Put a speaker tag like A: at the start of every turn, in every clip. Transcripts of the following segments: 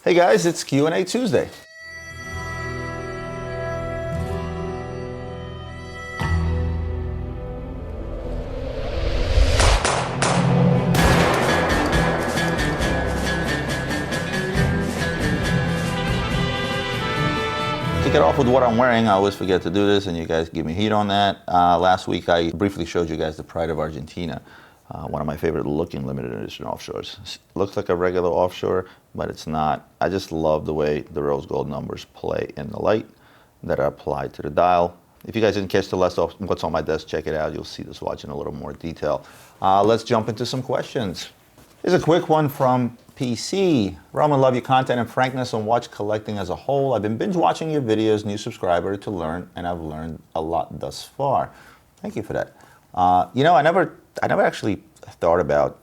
A: Hey guys, it's Q&A Tuesday. To get off with what I'm wearing, I always forget to do this and you guys give me heat on that. Last week I briefly showed you guys the Pride of Argentina, one of my favorite looking limited edition offshores. Looks like a regular offshore, but it's not. I just love the way the rose gold numbers play in the light that are applied to the dial. If you guys didn't catch the last what's on my desk, check it out. You'll see this watch in a little more detail. Let's jump into some questions. Here's a quick one from PC. Roman, love your content and frankness on watch collecting as a whole. I've been binge watching your videos, new subscriber to learn, and I've learned a lot thus far. Thank you for that. You know, I never actually thought about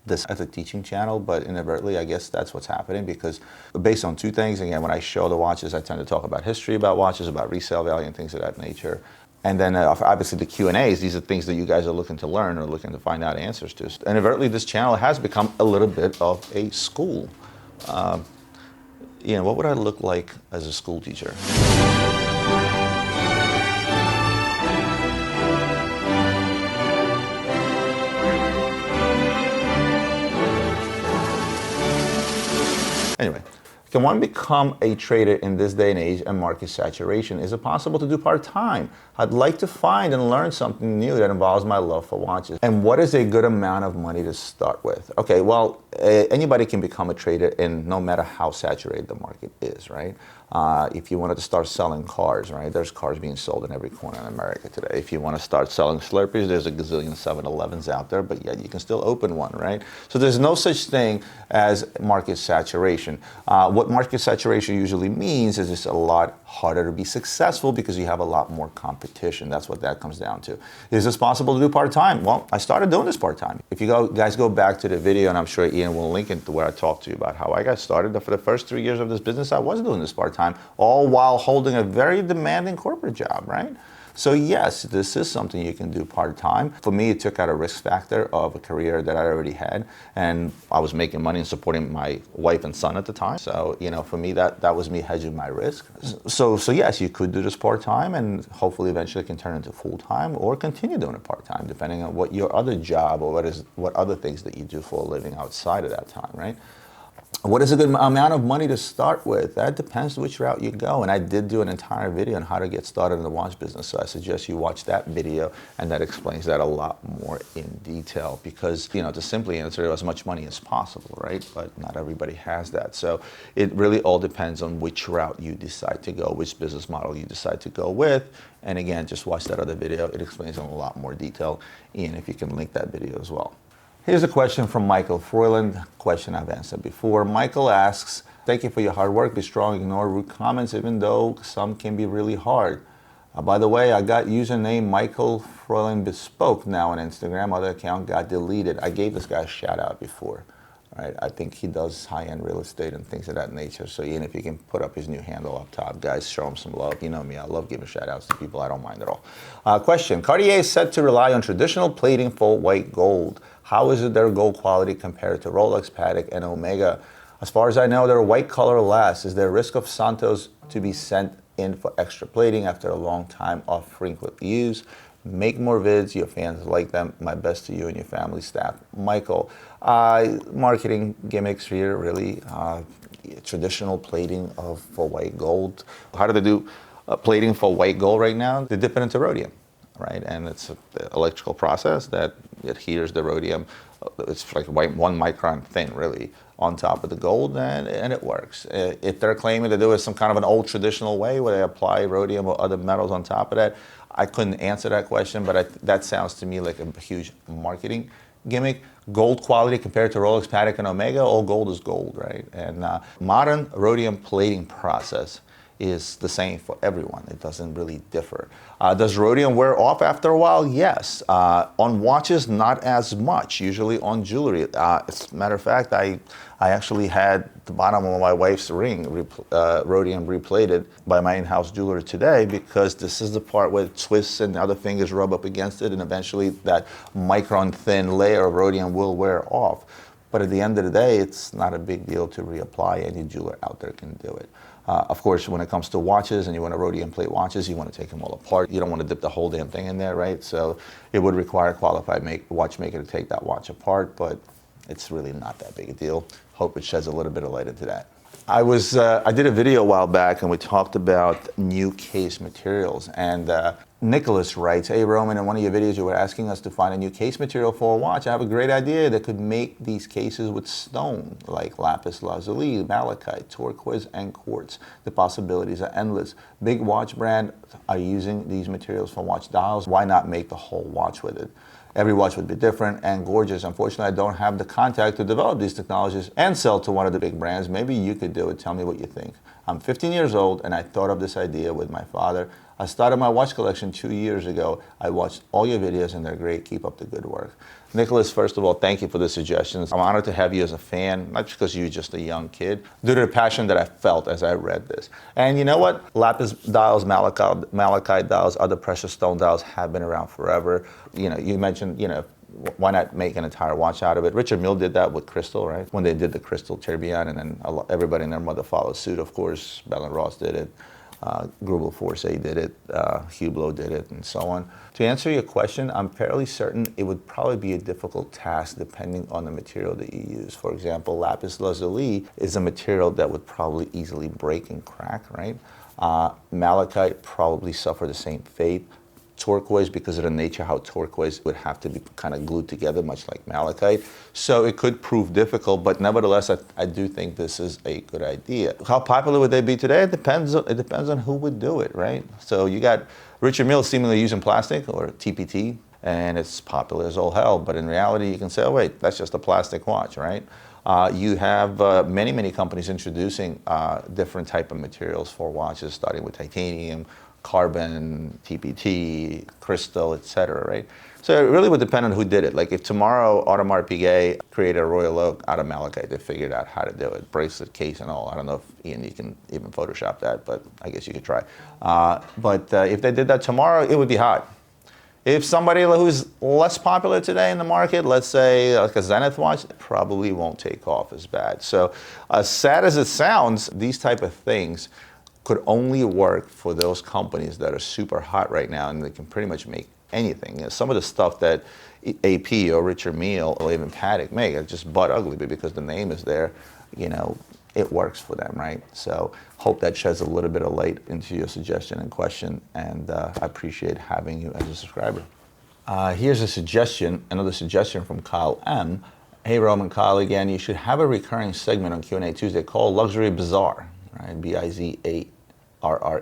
A: this as a teaching channel, but inadvertently, I guess that's what's happening, because based on two things. Again, when I show the watches, I tend to talk about history about watches, about resale value and things of that nature. And then obviously the Q&As, these are things that you guys are looking to learn or looking to find out answers to. And inadvertently, this channel has become a little bit of a school. You know, what would I look like as a school teacher? Anyway, can one become a trader in this day and age and market saturation? Is it possible to do part-time? I'd like to find and learn something new that involves my love for watches. And what is a good amount of money to start with? Okay, well, anybody can become a trader in no matter how saturated the market is, right? If you wanted to start selling cars, right? There's cars being sold in every corner in America today. If you want to start selling Slurpees, there's a gazillion 7-Elevens out there, but yet you can still open one, right? So there's no such thing as market saturation. What market saturation usually means is it's a lot harder to be successful because you have a lot more competition. That's what that comes down to. Is this possible to do part-time? Well, I started doing this part-time. If you guys go back to the video, and I'm sure Ian will link it to where I talked to you about how I got started. For the first 3 years of this business, I was doing this part-time, all while holding a very demanding corporate job, right? So yes, this is something you can do part-time. For me, it took out a risk factor of a career that I already had, and I was making money and supporting my wife and son at the time. So, you know, for me, that was me hedging my risk. So yes, you could do this part-time, and hopefully eventually it can turn into full-time, or continue doing it part-time, depending on what your other job or what other things that you do for a living outside of that time, right? What is a good amount of money to start with? That depends which route you go. And I did do an entire video on how to get started in the watch business. So I suggest you watch that video, and that explains that a lot more in detail, because, you know, to simply answer as much money as possible, right? But not everybody has that. So it really all depends on which route you decide to go, which business model you decide to go with. And again, just watch that other video. It explains in a lot more detail. Ian, if you can link that video as well. Here's a question from Michael Froyland, question I've answered before. Michael asks, thank you for your hard work. Be strong, ignore rude comments, even though some can be really hard. By the way, I got username Michael Froyland Bespoke now on Instagram. Other account got deleted. I gave this guy a shout out before. Right? I think he does high-end real estate and things of that nature. So Ian, if you can put up his new handle up top, guys, show him some love. You know me, I love giving shout-outs to people. I don't mind at all. Question, Cartier is said to rely on traditional plating for white gold. How is it their gold quality compared to Rolex, Patek, and Omega? As far as I know, their white color lasts. Is there a risk of Santos to be sent in for extra plating after a long time of frequent use? Make more vids, your fans like them. My best to you and your family, staff. Michael, marketing gimmicks here, really. Traditional plating for white gold. How do they do plating for white gold right now? They dip it into rhodium, right? And it's an electrical process that adheres the rhodium. It's like 1 micron thin, really, on top of the gold, and it works. If they're claiming to do it some kind of an old traditional way where they apply rhodium or other metals on top of that, I couldn't answer that question, but that sounds to me like a huge marketing gimmick. Gold quality compared to Rolex, Patek, and Omega, all gold is gold, right? And modern rhodium plating process is the same for everyone. It doesn't really differ. Does rhodium wear off after a while? Yes. On watches, not as much, usually on jewelry. As a matter of fact, I actually had the bottom of my wife's ring rhodium replated by my in-house jeweler today, because this is the part where it twists and other fingers rub up against it, and eventually that micron thin layer of rhodium will wear off. But at the end of the day, it's not a big deal to reapply. Any jeweler out there can do it. Of course, when it comes to watches and you want to rhodium plate watches, you want to take them all apart. You don't want to dip the whole damn thing in there, right? So it would require a qualified watchmaker to take that watch apart, but it's really not that big a deal. Hope it sheds a little bit of light into that. I did a video a while back and we talked about new case materials, and Nicholas writes, "Hey Roman, in one of your videos you were asking us to find a new case material for a watch. I have a great idea that could make these cases with stone, like lapis lazuli, malachite, turquoise, and quartz. The possibilities are endless. Big watch brands are using these materials for watch dials. Why not make the whole watch with it? Every watch would be different and gorgeous. Unfortunately, I don't have the contact to develop these technologies and sell to one of the big brands. Maybe you could do it. Tell me what you think. I'm 15 years old and I thought of this idea with my father. I started my watch collection 2 years ago. I watched all your videos and they're great. Keep up the good work." Nicholas, first of all, thank you for the suggestions. I'm honored to have you as a fan, not just because you're just a young kid, due to the passion that I felt as I read this. And you know what? Lapis dials, malachite dials, other precious stone dials have been around forever. You mentioned, why not make an entire watch out of it? Richard Mille did that with crystal, right? When they did the crystal tourbillon, and then everybody and their mother followed suit, of course. Bell and Ross did it. Grubel Force did it, Hublot did it, and so on. To answer your question, I'm fairly certain it would probably be a difficult task depending on the material that you use. For example, lapis lazuli is a material that would probably easily break and crack, right? Malachite probably suffer the same fate. Turquoise, because of the nature how turquoise would have to be kind of glued together, much like malachite. So it could prove difficult, but nevertheless, I do think this is a good idea. How popular would they be today? It depends on who would do it, right? So you got Richard Mille seemingly using plastic or TPT, and it's popular as all hell. But in reality, you can say, oh wait, that's just a plastic watch, right? You have many companies introducing different type of materials for watches, starting with titanium, carbon, TPT, crystal, etc., right? So it really would depend on who did it. Like if tomorrow Audemars Piguet created a Royal Oak out of malachite, they figured out how to do it, bracelet, case, and all. I don't know if Ian, you can even Photoshop that, but I guess you could try. But if they did that tomorrow, it would be hot. If somebody who's less popular today in the market, let's say like a Zenith watch, probably won't take off as bad. So as sad as it sounds, these type of things could only work for those companies that are super hot right now and they can pretty much make anything. Some of the stuff that AP or Richard Mille or even Patek make are just butt ugly, but because the name is there, it works for them, right? So hope that sheds a little bit of light into your suggestion and question, and I appreciate having you as a subscriber. Here's another suggestion from Kyle M. "Hey Roman, Kyle again, you should have a recurring segment on Q&A Tuesday called Luxury Bazaar." Right? Bizarre.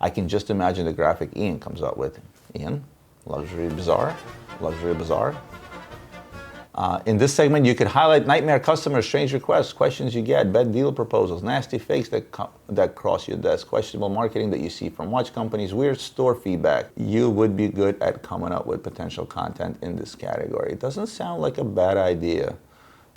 A: I can just imagine the graphic Ian comes up with. Ian, Luxury Bazaar. In this segment, you could highlight nightmare customers, strange requests, questions you get, bad deal proposals, nasty fakes that cross your desk, questionable marketing that you see from watch companies, weird store feedback. You would be good at coming up with potential content in this category. It doesn't sound like a bad idea.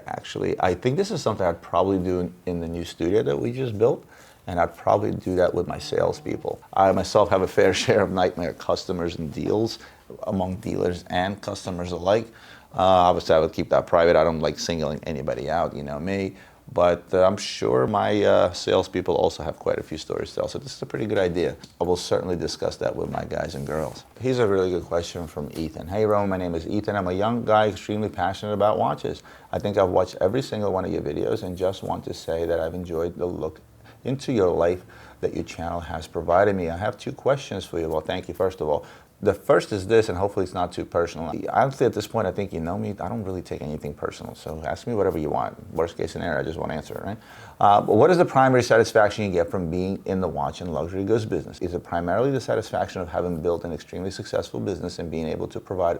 A: Actually, I think this is something I'd probably do in the new studio that we just built, and I'd probably do that with my salespeople. I myself have a fair share of nightmare customers and deals among dealers and customers alike. Obviously, I would keep that private. I don't like singling anybody out, you know me. But I'm sure my salespeople also have quite a few stories to tell, so this is a pretty good idea. I will certainly discuss that with my guys and girls. Here's a really good question from Ethan. "Hey Ron, my name is Ethan. I'm a young guy extremely passionate about watches. I think I've watched every single one of your videos and just want to say that I've enjoyed the look into your life that your channel has provided me. I have 2 questions for you." Well, thank you, first of all. The first is this, and hopefully it's not too personal. Honestly, at this point, I think you know me. I don't really take anything personal, so ask me whatever you want. Worst case scenario, I just won't answer it, right? But what is the primary satisfaction you get from being in the watch and luxury goods business? Is it primarily the satisfaction of having built an extremely successful business and being able to provide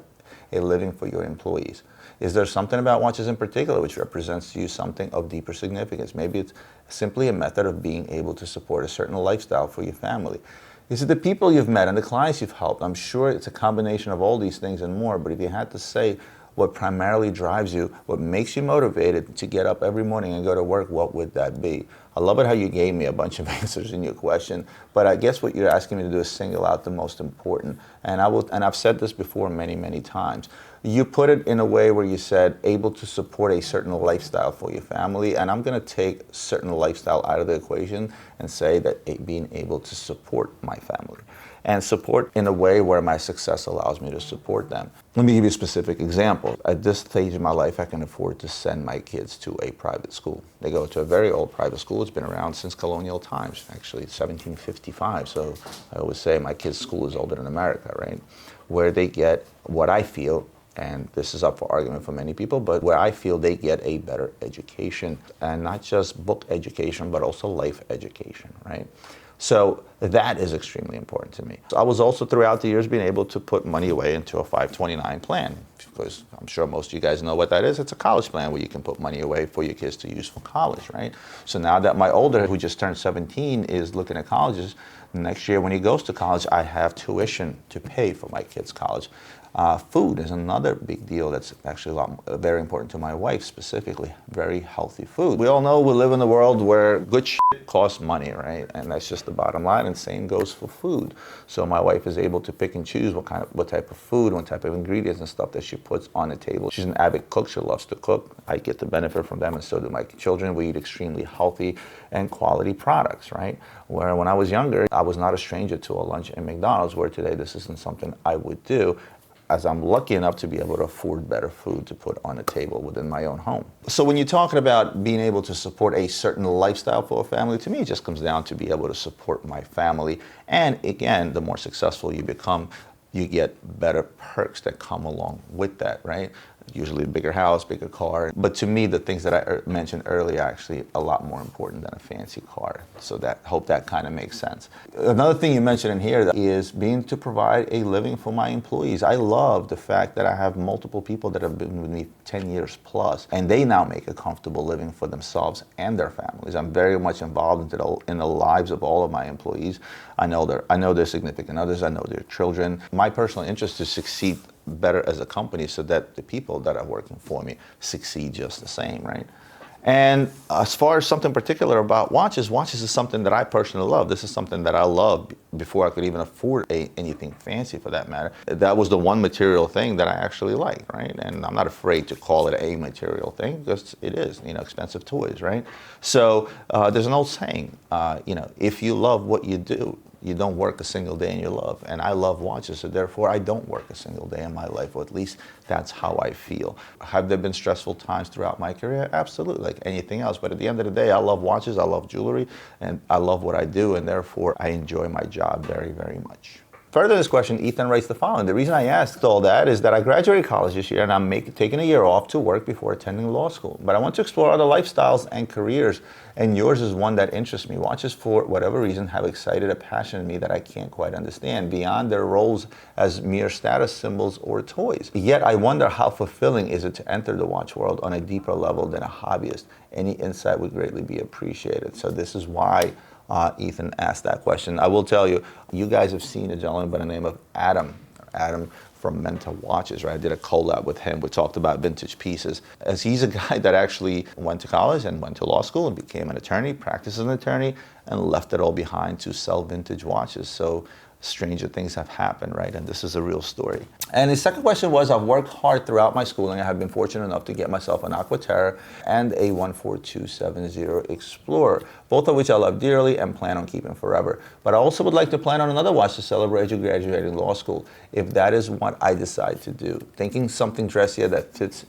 A: a living for your employees? Is there something about watches in particular which represents to you something of deeper significance? Maybe it's simply a method of being able to support a certain lifestyle for your family. Is it the people you've met and the clients you've helped? I'm sure it's a combination of all these things and more, but if you had to say what primarily drives you, what makes you motivated to get up every morning and go to work, what would that be? I love it how you gave me a bunch of answers in your question, but I guess what you're asking me to do is single out the most important. And I've said this before many, many times. You put it in a way where you said able to support a certain lifestyle for your family, and I'm going to take certain lifestyle out of the equation and say that being able to support my family. And support in a way where my success allows me to support them. Let me give you a specific example. At this stage in my life, I can afford to send my kids to a private school. They go to a very old private school. It's been around since colonial times, actually 1755. So I always say my kids' school is older than America, right? Where they get what I feel, and this is up for argument for many people, but where I feel they get a better education, and not just book education, but also life education, right? So that is extremely important to me. So I was also throughout the years being able to put money away into a 529 plan, because I'm sure most of you guys know what that is. It's a college plan where you can put money away for your kids to use for college, right? So now that my older, who just turned 17, is looking at colleges, next year when he goes to college, I have tuition to pay for my kids' college. Food is another big deal that's actually very important to my wife specifically. Very healthy food. We all know we live in a world where good shit costs money, right? And that's just the bottom line, and same goes for food. So my wife is able to pick and choose what type of food, what type of ingredients and stuff that she puts on the table. She's an avid cook. She loves to cook. I get the benefit from them, and so do my children. We eat extremely healthy and quality products, right? Where when I was younger, I was not a stranger to a lunch at McDonald's, where today this isn't something I would do, as I'm lucky enough to be able to afford better food to put on the table within my own home. So when you're talking about being able to support a certain lifestyle for a family, to me it just comes down to be able to support my family. And again, the more successful you become, you get better perks that come along with that, right? Usually a bigger house, bigger car. But to me, the things that I mentioned earlier are actually a lot more important than a fancy car. So hope that kind of makes sense. Another thing you mentioned in here is being to provide a living for my employees. I love the fact that I have multiple people that have been with me 10 years plus, and they now make a comfortable living for themselves and their families. I'm very much involved in the lives of all of my employees. I know their significant others. I know their children. My personal interest is to succeed better as a company so that the people that are working for me succeed just the same, right? And as far as something particular about watches is something that I personally love. This is something that I loved before I could even afford anything fancy for that matter. That was the one material thing that I actually like, right? And I'm not afraid to call it a material thing because it is, expensive toys, right? So there's an old saying, if you love what you do, you don't work a single day in your life. And I love watches, so therefore I don't work a single day in my life, or at least that's how I feel. Have there been stressful times throughout my career? Absolutely, like anything else. But at the end of the day, I love watches, I love jewelry, and I love what I do, and therefore I enjoy my job very, very much. Further to this question, Ethan writes the following. The reason I asked all that is that I graduated college this year and I'm taking a year off to work before attending law school. But I want to explore other lifestyles and careers, and yours is one that interests me. Watches, for whatever reason, have excited a passion in me that I can't quite understand, beyond their roles as mere status symbols or toys. Yet I wonder how fulfilling is it to enter the watch world on a deeper level than a hobbyist. Any insight would greatly be appreciated. So this is why Ethan asked that question. I will tell you, you guys have seen a gentleman by the name of Adam from Menta Watches, right? I did a collab with him. We talked about vintage pieces. As he's a guy that actually went to college and went to law school and became an attorney, practiced as an attorney, and left it all behind to sell vintage watches. So stranger things have happened, right? And this is a real story. And his second question was, I've worked hard throughout my schooling. I have been fortunate enough to get myself an Aquaterra and a 14270 Explorer, both of which I love dearly and plan on keeping forever. But I also would like to plan on another watch to celebrate you graduating law school, if that is what I decide to do. Thinking something dressier that fits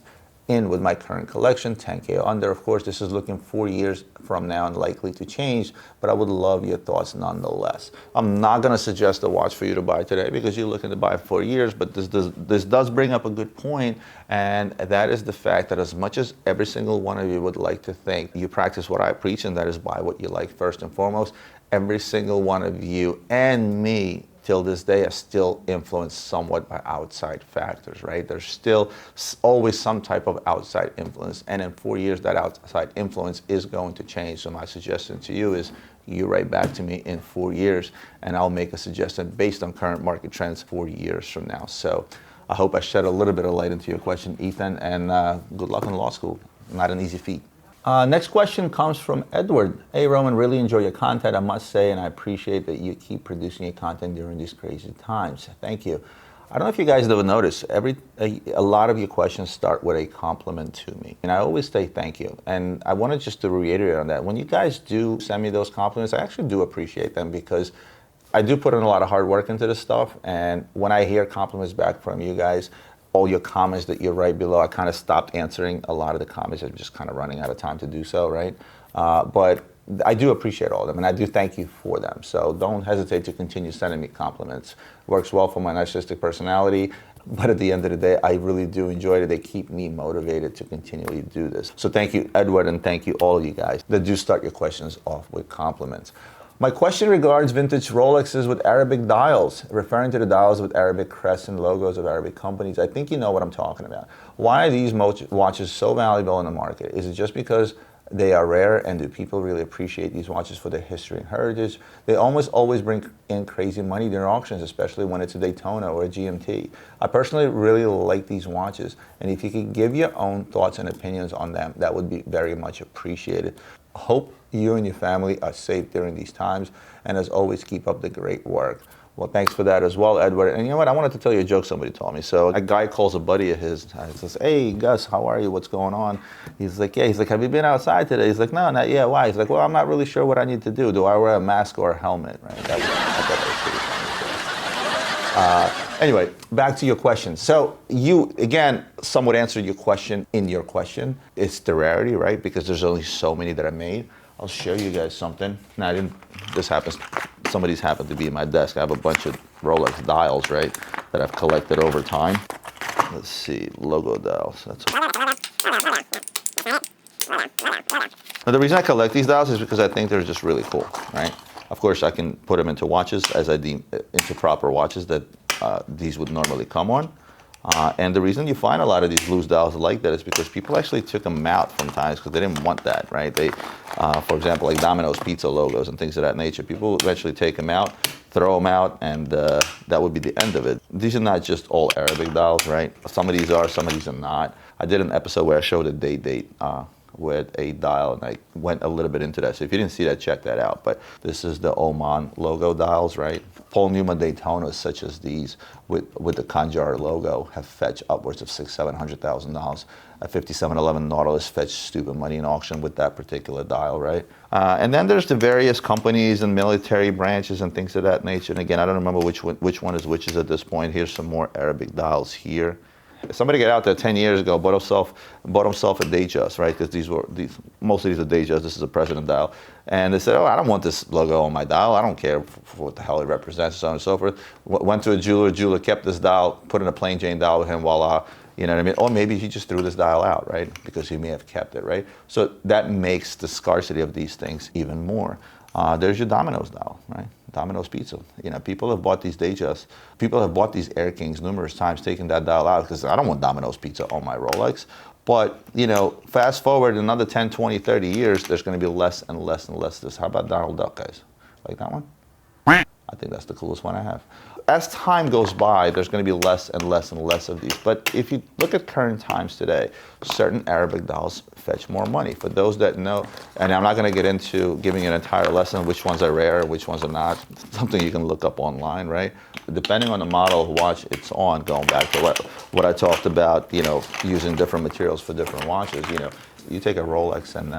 A: in with my current collection, 10K or under. Of course, this is looking 4 years from now and likely to change, but I would love your thoughts nonetheless. I'm not gonna suggest a watch for you to buy today because you're looking to buy 4 years, but this does bring up a good point, and that is the fact that as much as every single one of you would like to think you practice what I preach, and that is buy what you like first and foremost, every single one of you and me till this day are still influenced somewhat by outside factors, right? There's still always some type of outside influence, and in 4 years that outside influence is going to change. So my suggestion to you is you write back to me in 4 years and I'll make a suggestion based on current market trends 4 years from now. So I hope I shed a little bit of light into your question, Ethan, and good luck in law school. Not an easy feat. Next question comes from Edward. Hey, Roman, really enjoy your content, I must say, and I appreciate that you keep producing your content during these crazy times. Thank you. I don't know if you guys ever notice, a lot of your questions start with a compliment to me. And I always say thank you. And I wanted just to reiterate on that. When you guys do send me those compliments, I actually do appreciate them because I do put in a lot of hard work into this stuff. And when I hear compliments back from you guys, all your comments that you write below, I kind of stopped answering a lot of the comments. I'm just kind of running out of time to do so, right? But I do appreciate all of them, and I do thank you for them. So don't hesitate to continue sending me compliments. Works well for my narcissistic personality, but at the end of the day, I really do enjoy it. They keep me motivated to continually do this. So thank you, Edward, and thank you all of you guys that do start your questions off with compliments. My question regards vintage Rolexes with Arabic dials, referring to the dials with Arabic crests and logos of Arabic companies. I think you know what I'm talking about. Why are these watches so valuable in the market? Is it just because they are rare, and do people really appreciate these watches for their history and heritage? They almost always bring in crazy money during auctions, especially when it's a Daytona or a GMT. I personally really like these watches, and if you could give your own thoughts and opinions on them, that would be very much appreciated. Hope you and your family are safe during these times, and as always, keep up the great work. Well, thanks for that as well, Edward. And you know what? I wanted to tell you a joke somebody told me. So a guy calls a buddy of his and says, hey, Gus, how are you? What's going on? He's like, yeah. He's like, have you been outside today? He's like, no, not yet. Why? He's like, well, I'm not really sure what I need to do. Do I wear a mask or a helmet? Right? I thought that was pretty funny. Anyway, back to your question. So you, again, somewhat answered your question in your question. It's the rarity, right? Because there's only so many that are made. I'll show you guys something. Now, somebody's happened to be in my desk. I have a bunch of Rolex dials, right, that I've collected over time. Let's see, logo dials. Now, the reason I collect these dials is because I think they're just really cool, right? Of course, I can put them into watches as I deem into proper watches that these would normally come on. And the reason you find a lot of these loose dials like that is because people actually took them out from times because they didn't want that, right? They, for example, like Domino's pizza logos and things of that nature, people eventually take them out, throw them out, and that would be the end of it. These are not just all Arabic dials, right? Some of these are, some of these are not. I did an episode where I showed a date with a dial, and I went a little bit into that. So if you didn't see that, check that out. But this is the Oman logo dials, right? Paul Newman Daytonas such as these with the Khanjar logo have fetched upwards of $600,000-$700,000. A 5711 Nautilus fetched stupid money in auction with that particular dial, right? And then there's the various companies and military branches and things of that nature. And again, I don't remember which one is which is at this point. Here's some more Arabic dials here. Somebody got out there 10 years ago, bought himself a Datejust, right? Because most of these are Datejust. This is a President dial. And they said, oh, I don't want this logo on my dial. I don't care for what the hell it represents, so on and so forth. Went to a jeweler kept this dial, put in a plain Jane dial with him, voila. You know what I mean? Or maybe he just threw this dial out, right? Because he may have kept it, right? So that makes the scarcity of these things even more. There's your Domino's dial, right? Domino's Pizza. You know, people have bought these Datejusts. People have bought these Air Kings numerous times, taking that dial out because I don't want Domino's Pizza on my Rolex. But, you know, fast forward another 10, 20, 30 years, there's going to be less and less and less of this. How about Donald Duck, guys? Like that one? I think that's the coolest one I have. As time goes by, there's going to be less and less and less of these. But if you look at current times today, certain Arabic dials fetch more money. For those that know, and I'm not going to get into giving an entire lesson, which ones are rare, which ones are not, something you can look up online, right? Depending on the model of watch it's on, going back to what I talked about, you know, using different materials for different watches, you know, you take a Rolex and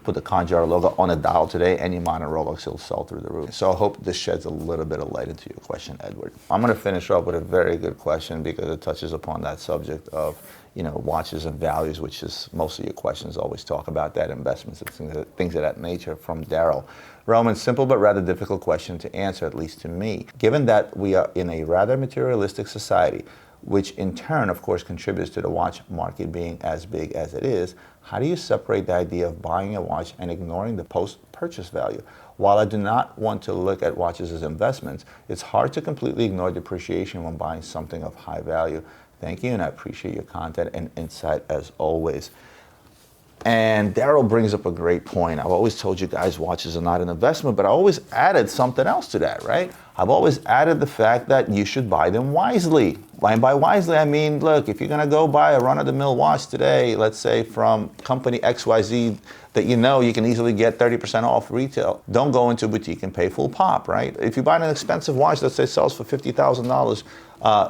A: put the Khanjar logo on a dial today, any modern Rolex will sell through the roof. So I hope this sheds a little bit of light into your question, Edward. I'm going to finish up with a very good question because it touches upon that subject of, you know, watches and values, which is most of your questions always talk about that, investments and things of that nature, from Daryl. Roman, simple but rather difficult question to answer, at least to me. Given that we are in a rather materialistic society, which in turn, of course, contributes to the watch market being as big as it is, how do you separate the idea of buying a watch and ignoring the post-purchase value? While I do not want to look at watches as investments, it's hard to completely ignore depreciation when buying something of high value. Thank you, and I appreciate your content and insight as always. And Daryl brings up a great point. I've always told you guys watches are not an investment, but I always added something else to that, right? I've always added the fact that you should buy them wisely. And by wisely, I mean, look, if you're gonna go buy a run-of-the-mill watch today, let's say from company XYZ, that you know you can easily get 30% off retail, don't go into a boutique and pay full pop, right? If you buy an expensive watch, let's say sells for $50,000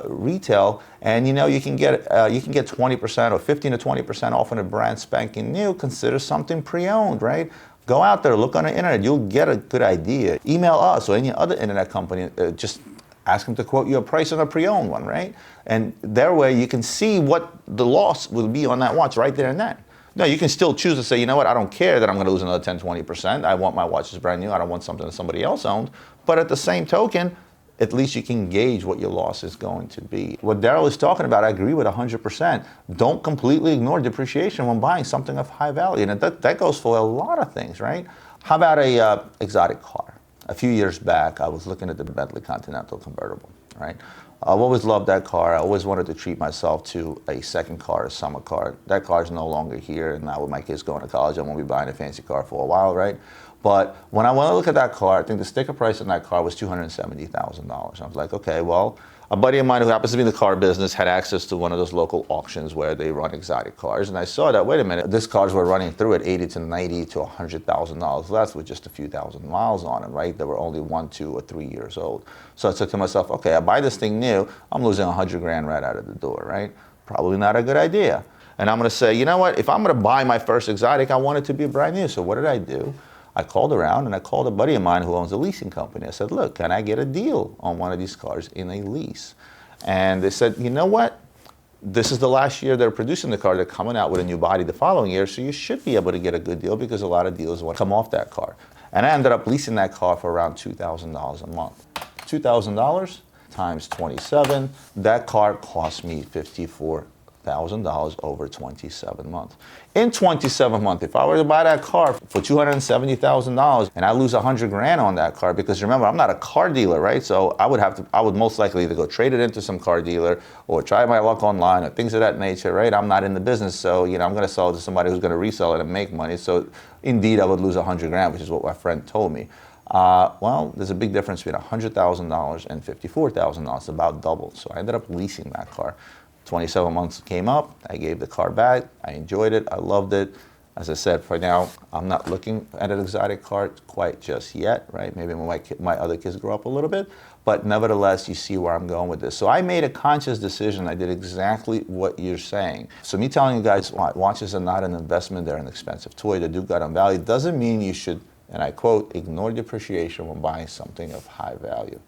A: retail, and you know you can get 20% or 15 to 20% off on a brand spanking new, consider something pre-owned, right? Go out there, look on the internet, you'll get a good idea. Email us or any other internet company, just ask them to quote you a price on a pre-owned one, right? And that way you can see what the loss will be on that watch right there and then. No, you can still choose to say, you know what, I don't care that I'm going to lose another 10, 20%. I want my watches brand new. I don't want something that somebody else owned. But at the same token, at least you can gauge what your loss is going to be. What Daryl is talking about, I agree with 100%. Don't completely ignore depreciation when buying something of high value. And that goes for a lot of things, right? How about a exotic car? A few years back, I was looking at the Bentley Continental convertible, right? I've always loved that car. I always wanted to treat myself to a second car, a summer car. That car is no longer here, and now with my kids going to college, I won't be buying a fancy car for a while, right? But when I went to look at that car, I think the sticker price on that car was $270,000. I was like, okay, well, a buddy of mine who happens to be in the car business had access to one of those local auctions where they run exotic cars. And I saw that, wait a minute, these cars were running through at $80 to $90 to $100,000 less with just a few thousand miles on them, right? They were only 1, 2, or 3 years old. So I said to myself, okay, I buy this thing new, I'm losing 100 grand right out of the door, right? Probably not a good idea. And I'm gonna say, you know what, if I'm gonna buy my first exotic, I want it to be brand new. So what did I do? I called around and I called a buddy of mine who owns a leasing company. I said, look, can I get a deal on one of these cars in a lease? And they said, you know what? This is the last year they're producing the car. They're coming out with a new body the following year, so you should be able to get a good deal because a lot of deals want to come off that car. And I ended up leasing that car for around $2,000 a month. $2,000 times 27, that car cost me $54,000 over 27 months. In 27 months, if I were to buy that car for $270,000 and I lose 100 grand on that car, because remember, I'm not a car dealer, right? So I would most likely either go trade it into some car dealer or try my luck online or things of that nature, right? I'm not in the business, so I'm going to sell it to somebody who's going to resell it and make money. So indeed, I would lose 100 grand, which is what my friend told me. Well, there's a big difference between $100,000 and $54,000. It's about double. So I ended up leasing that car. 27 months came up, I gave the car back, I enjoyed it, I loved it. As I said, for now, I'm not looking at an exotic car quite just yet, right? Maybe when my other kids grow up a little bit, but nevertheless, you see where I'm going with this. So I made a conscious decision, I did exactly what you're saying. So me telling you guys, watches are not an investment, they're an expensive toy, they do got on value, doesn't mean you should, and I quote, ignore depreciation when buying something of high value.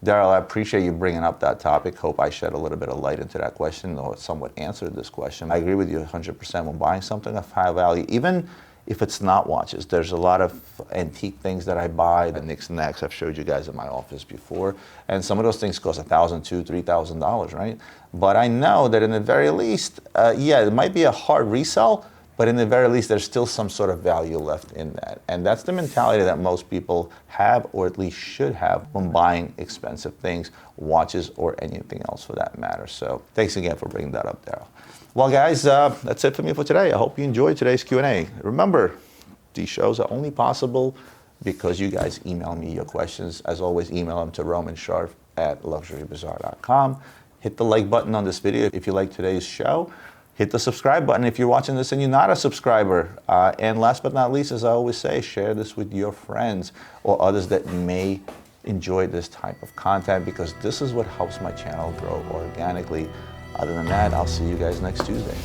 A: Daryl, I appreciate you bringing up that topic. Hope I shed a little bit of light into that question or somewhat answered this question. I agree with you 100% when buying something of high value, even if it's not watches. There's a lot of antique things that I buy, the knicks-knacks I've showed you guys in my office before, and some of those things cost $1,000, $2,000, $3,000, right? But I know that in the very least, yeah, it might be a hard resell, but in the very least, there's still some sort of value left in that. And that's the mentality that most people have, or at least should have, when buying expensive things, watches, or anything else for that matter. So thanks again for bringing that up, Daryl. Well, guys, that's it for me for today. I hope you enjoyed today's Q&A. Remember, these shows are only possible because you guys email me your questions. As always, email them to romansharf@luxurybazaar.com. Hit the like button on this video if you like today's show. Hit the subscribe button if you're watching this and you're not a subscriber. And last but not least, as I always say, share this with your friends or others that may enjoy this type of content, because this is what helps my channel grow organically. Other than that, I'll see you guys next Tuesday.